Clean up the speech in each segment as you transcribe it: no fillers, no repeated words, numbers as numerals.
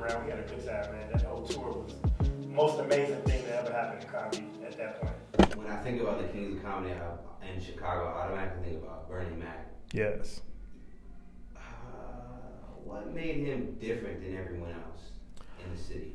around. We had a good time, man. That whole tour was the most amazing thing that ever happened in comedy at that point. When I think about the Kings of Comedy in Chicago, I automatically think about Bernie Mac. Yes. What made him different than everyone else in the city?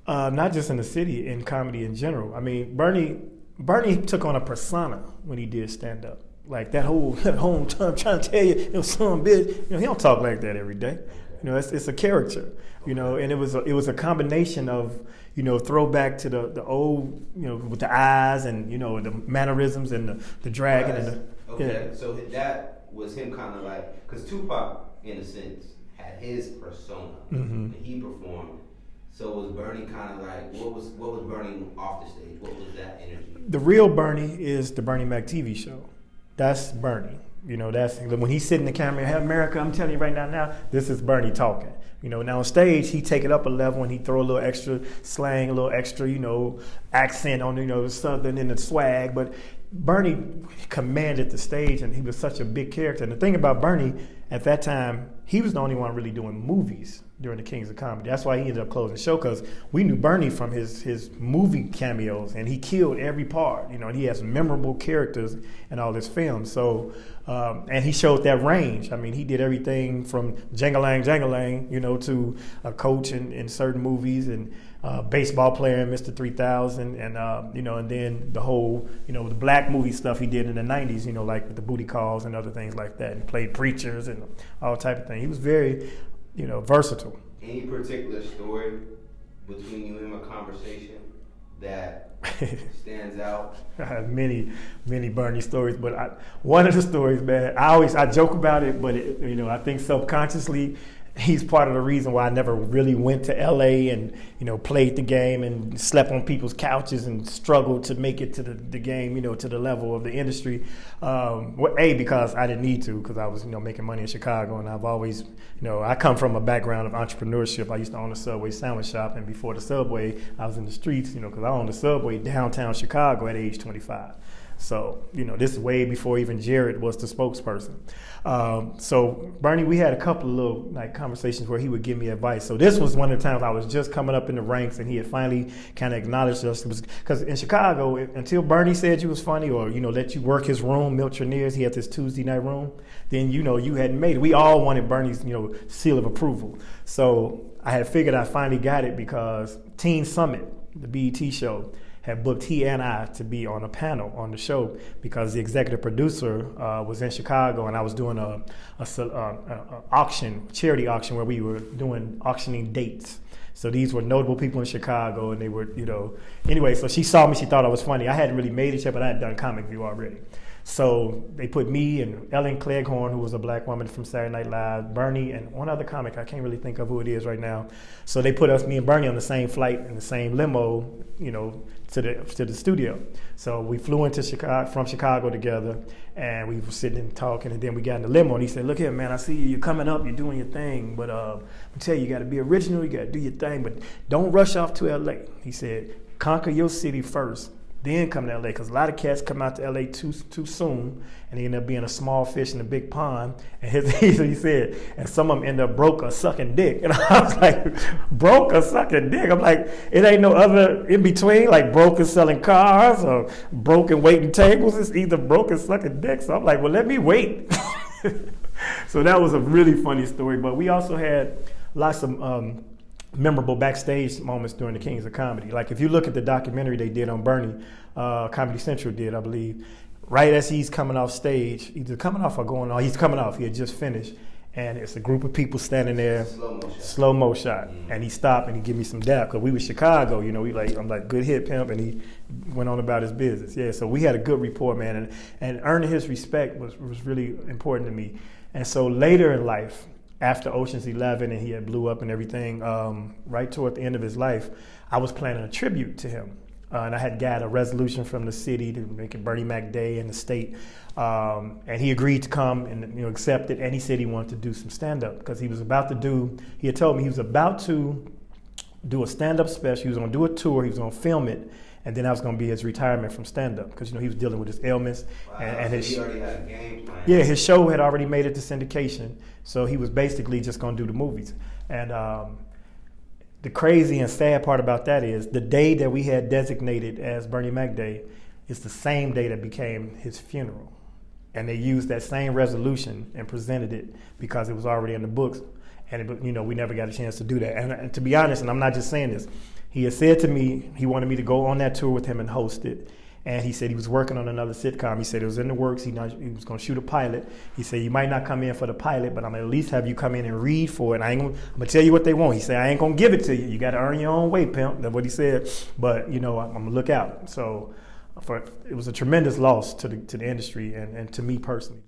Not just in the city, in comedy in general. I mean, Bernie took on a persona when he did stand up. Like that whole time trying to tell you, son, bitch. He don't talk like that every day. It's a character. And it was a combination of throwback to the old, with the eyes and the mannerisms and the dragon and the. Okay, so that was him kind of like, because Tupac, in a sense, had his persona and he performed. So was Bernie kind of like, what was Bernie off the stage? What was that energy? The real Bernie is the Bernie Mac TV show. That's Bernie. That's when he's sitting in the camera, hey, America, I'm telling you right now, this is Bernie talking. Now on stage, he take it up a level and he throw a little extra slang, a little extra, accent on, the Southern and the swag. But Bernie commanded the stage and he was such a big character. And the thing about Bernie, at that time, he was the only one really doing movies during the Kings of Comedy. That's why he ended up closing the show, because we knew Bernie from his movie cameos, and he killed every part. And he has memorable characters in all his films. So, and he showed that range. I mean, he did everything from Jangalang, to a coach in certain movies, and baseball player in Mr. 3000, and and then the whole the black movie stuff he did in the 90s. Like with the booty calls and other things like that, and played preachers and all type of things. He was very versatile. Any particular story between you and him, a conversation that stands out? I have many Bernie stories, but one of the stories, man, I joke about it, but I think subconsciously he's part of the reason why I never really went to LA and played the game and slept on people's couches and struggled to make it to the game, to the level of the industry. Because I didn't need to, because I was making money in Chicago, and I've always I come from a background of entrepreneurship. I used to own a Subway sandwich shop, and before the Subway, I was in the streets, because I owned the Subway downtown Chicago at age 25. So, this is way before even Jared was the spokesperson. So Bernie, we had a couple of little conversations where he would give me advice. So this was one of the times I was just coming up in the ranks, and he had finally kind of acknowledged us. Because in Chicago, until Bernie said you was funny, or let you work his room, Miltroneers, he had this Tuesday night room, then you hadn't made it. We all wanted Bernie's seal of approval. So I had figured I finally got it because Teen Summit, the BET show, had booked he and I to be on a panel on the show, because the executive producer was in Chicago, and I was doing a charity auction where we were doing auctioning dates. So these were notable people in Chicago, and they were, anyway, so she saw me, she thought I was funny. I hadn't really made it yet, but I had done Comic View already. So they put me and Ellen Cleghorn, who was a black woman from Saturday Night Live, Bernie, and one other comic, I can't really think of who it is right now. So they put me and Bernie on the same flight in the same limo, to the studio. So we flew into Chicago, from Chicago together, and we were sitting and talking, and then we got in the limo, and he said, look here, man, I see you're coming up, you're doing your thing, but I tell you got to be original, you got to do your thing, but don't rush off to LA. He said, conquer your city first, then come to LA, because a lot of cats come out to LA too soon, and they end up being a small fish in a big pond. And he said, and some of them end up broke or sucking dick. And I was like, broke or sucking dick? I'm like, it ain't no other in between, like broke and selling cars or broke and waiting tables. It's either broke and sucking dick. So I'm like, well, let me wait. So that was a really funny story. But we also had lots of memorable backstage moments during the Kings of Comedy. Like if you look at the documentary they did on Bernie, Comedy Central did, I believe, right as he's coming off stage, either coming off or going on, he's coming off, he had just finished, and it's a group of people standing there, slow-mo shot. And he stopped and he gave me some dap, because we were Chicago, I'm like, good hit, pimp, and he went on about his business. Yeah, so we had a good rapport, man, and earning his respect was really important to me. And so later in life, after Ocean's 11 and he had blew up and everything, right toward the end of his life, I was planning a tribute to him. And I had got a resolution from the city to make it Bernie Mac Day in the state. And he agreed to come and accept it. And he said he wanted to do some stand-up, because he had told me he was about to do a stand-up special. He was going to do a tour. He was going to film it. And then that was going to be his retirement from stand-up, because he was dealing with his ailments. Wow, and so he already had a game plan. Yeah, his show had already made it to syndication, so he was basically just going to do the movies. And the crazy and sad part about that is the day that we had designated as Bernie Mac Day is the same day that became his funeral. And they used that same resolution and presented it because it was already in the books. And we never got a chance to do that. And to be honest, and I'm not just saying this, he had said to me he wanted me to go on that tour with him and host it. And he said he was working on another sitcom. He said it was in the works. He was going to shoot a pilot. He said, you might not come in for the pilot, but I'm going to at least have you come in and read for it. I'm going to tell you what they want. He said, I ain't going to give it to you. You got to earn your own way, pimp. That's what he said. But, I'm going to look out. So it was a tremendous loss to the industry and to me personally.